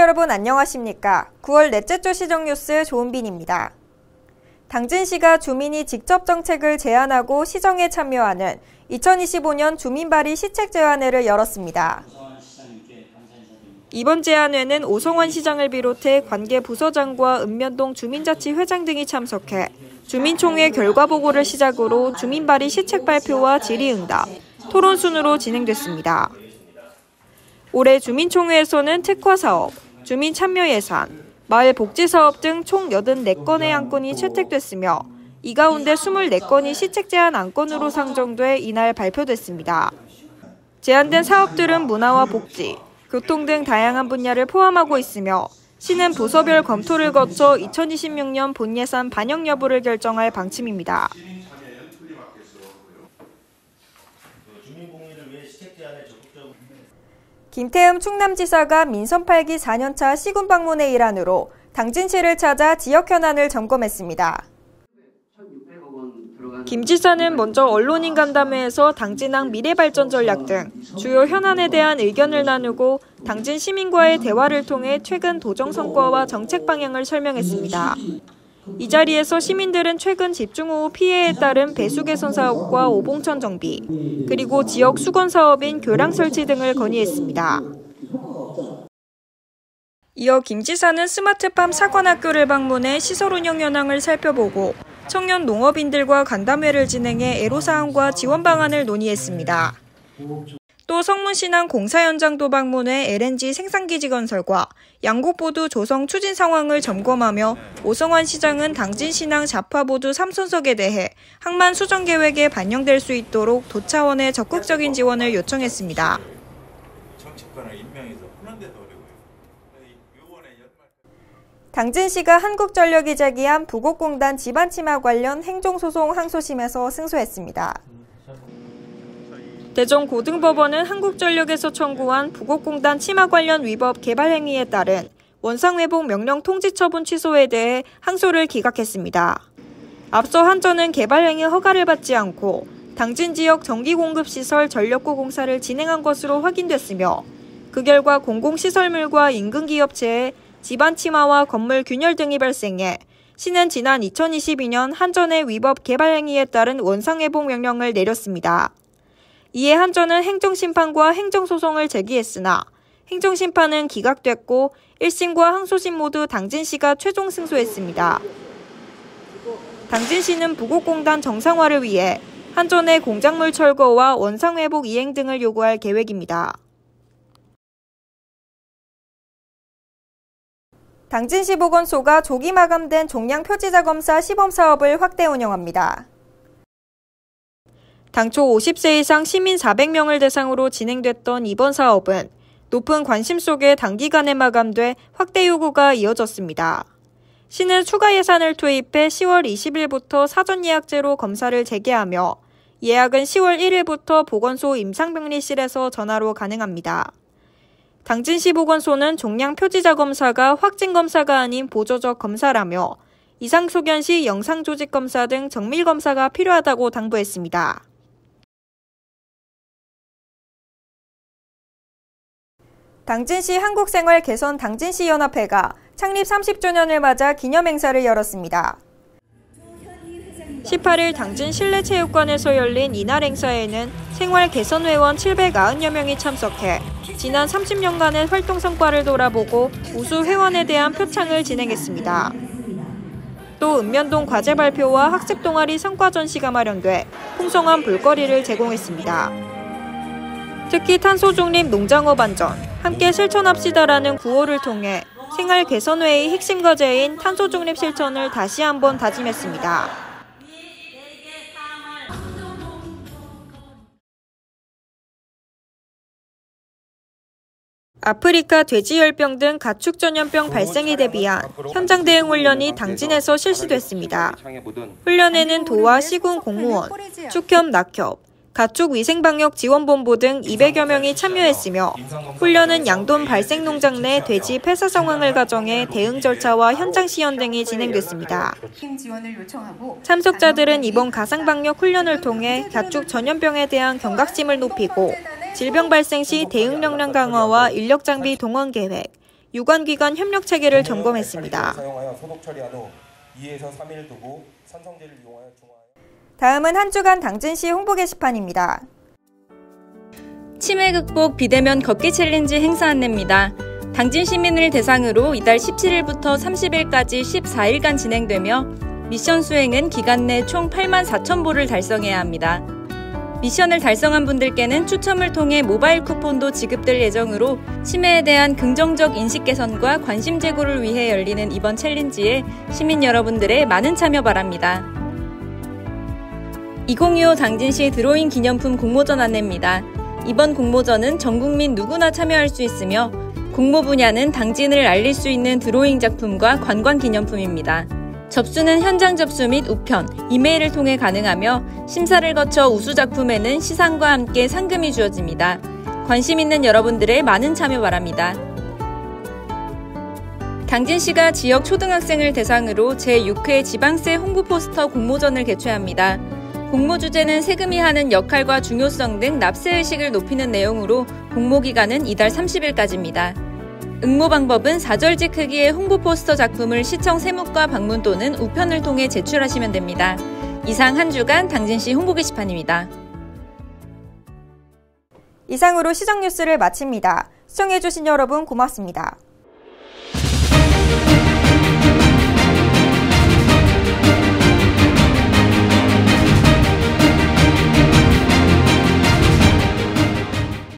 여러분 안녕하십니까? 9월 넷째 주 시정뉴스 조은빈입니다. 당진시가 주민이 직접 정책을 제안하고 시정에 참여하는 2025년 주민발의 시책제안회를 열었습니다. 이번 제안회는 오성환 시장을 비롯해 관계 부서장과 읍면동 주민자치회장 등이 참석해 주민총회 결과보고를 시작으로 주민발의 시책 발표와 질의응답, 토론 순으로 진행됐습니다. 올해 주민총회에서는 특화사업, 주민참여예산, 마을복지사업 등 총 84건의 안건이 채택됐으며 이 가운데 24건이 시책제안 안건으로 상정돼 이날 발표됐습니다. 제안된 사업들은 문화와 복지, 교통 등 다양한 분야를 포함하고 있으며 시는 부서별 검토를 거쳐 2026년 본예산 반영 여부를 결정할 방침입니다. 김태흠 충남지사가 민선 8기 4년차 시군 방문의 일환으로 당진시를 찾아 지역 현안을 점검했습니다. 김 지사는 먼저 언론인 간담회에서 당진항 미래발전 전략 등 주요 현안에 대한 의견을 나누고 당진 시민과의 대화를 통해 최근 도정 성과와 정책 방향을 설명했습니다. 이 자리에서 시민들은 최근 집중호우 피해에 따른 배수 개선 사업과 오봉천 정비, 그리고 지역 수건 사업인 교량 설치 등을 건의했습니다. 이어 김 지사는 스마트팜 사관학교를 방문해 시설 운영 현황을 살펴보고 청년 농업인들과 간담회를 진행해 애로사항과 지원 방안을 논의했습니다. 또 성문신항 공사 현장도 방문해 LNG 생산기지 건설과 양곡보두 조성 추진 상황을 점검하며 오성환 시장은 당진신항 자파보두 3손석에 대해 항만 수정 계획에 반영될 수 있도록 도차원의 적극적인 지원을 요청했습니다. 당진시가 한국전력이 제기한 부곡공단 지반침하 관련 행정소송 항소심에서 승소했습니다. 대전고등법원은 한국전력에서 청구한 부곡공단 침하 관련 위법 개발 행위에 따른 원상회복 명령 통지 처분 취소에 대해 항소를 기각했습니다. 앞서 한전은 개발 행위 허가를 받지 않고 당진 지역 전기공급시설 전력구 공사를 진행한 것으로 확인됐으며 그 결과 공공시설물과 인근 기업체에 지반 침하와 건물 균열 등이 발생해 시는 지난 2022년 한전의 위법 개발 행위에 따른 원상회복 명령을 내렸습니다. 이에 한전은 행정심판과 행정소송을 제기했으나 행정심판은 기각됐고 1심과 항소심 모두 당진시가 최종 승소했습니다. 당진시는 부곡공단 정상화를 위해 한전의 공작물 철거와 원상회복 이행 등을 요구할 계획입니다. 당진시 보건소가 조기 마감된 종양 표지자 검사 시범사업을 확대 운영합니다. 당초 50세 이상 시민 400명을 대상으로 진행됐던 이번 사업은 높은 관심 속에 단기간에 마감돼 확대 요구가 이어졌습니다. 시는 추가 예산을 투입해 10월 20일부터 사전 예약제로 검사를 재개하며 예약은 10월 1일부터 보건소 임상병리실에서 전화로 가능합니다. 당진시 보건소는 종양 표지자 검사가 확진 검사가 아닌 보조적 검사라며 이상소견 시 영상조직 검사 등 정밀 검사가 필요하다고 당부했습니다. 당진시 한국생활개선 당진시연합회가 창립 30주년을 맞아 기념행사를 열었습니다. 18일 당진 실내체육관에서 열린 이날 행사에는 생활개선회원 790여 명이 참석해 지난 30년간의 활동 성과를 돌아보고 우수 회원에 대한 표창을 진행했습니다. 또 읍면동 과제 발표와 학습 동아리 성과 전시가 마련돼 풍성한 볼거리를 제공했습니다. 특히 탄소 중립 농장업 안전, 함께 실천합시다라는 구호를 통해 생활개선회의 핵심 과제인 탄소 중립 실천을 다시 한번 다짐했습니다. 아프리카 돼지열병 등 가축 전염병 발생에 대비한 현장 대응 훈련이 당진에서 실시됐습니다. 훈련에는 도와 시군 공무원, 축협, 낙협, 가축위생방역지원본부 등 200여 명이 참여했으며 훈련은 양돈 발생 농장 내 돼지 폐사 상황을 가정해 대응 절차와 현장 시연 등이 진행됐습니다. 참석자들은 이번 가상방역 훈련을 통해 가축 전염병에 대한 경각심을 높이고 질병 발생 시 대응 역량 강화와 인력 장비 동원 계획, 유관기관 협력 체계를 점검했습니다. 사용하여 소독 처리한 후 2에서 3일 두고 산성제를 이용하여 중화하여. 다음은 한 주간 당진시 홍보 게시판입니다. 치매 극복 비대면 걷기 챌린지 행사 안내입니다. 당진 시민을 대상으로 이달 17일부터 30일까지 14일간 진행되며 미션 수행은 기간 내 총 84,000보를 달성해야 합니다. 미션을 달성한 분들께는 추첨을 통해 모바일 쿠폰도 지급될 예정으로 치매에 대한 긍정적 인식 개선과 관심 제고를 위해 열리는 이번 챌린지에 시민 여러분들의 많은 참여 바랍니다. 2025 당진시 드로잉 기념품 공모전 안내입니다. 이번 공모전은 전 국민 누구나 참여할 수 있으며 공모 분야는 당진을 알릴 수 있는 드로잉 작품과 관광 기념품입니다. 접수는 현장 접수 및 우편, 이메일을 통해 가능하며 심사를 거쳐 우수 작품에는 시상과 함께 상금이 주어집니다. 관심 있는 여러분들의 많은 참여 바랍니다. 당진시가 지역 초등학생을 대상으로 제6회 지방세 홍보 포스터 공모전을 개최합니다. 공모 주제는 세금이 하는 역할과 중요성 등 납세의식을 높이는 내용으로 공모 기간은 이달 30일까지입니다. 응모 방법은 4절지 크기의 홍보 포스터 작품을 시청 세무과 방문 또는 우편을 통해 제출하시면 됩니다. 이상 한 주간 당진시 홍보 게시판입니다. 이상으로 시정 뉴스를 마칩니다. 시청해주신 여러분 고맙습니다.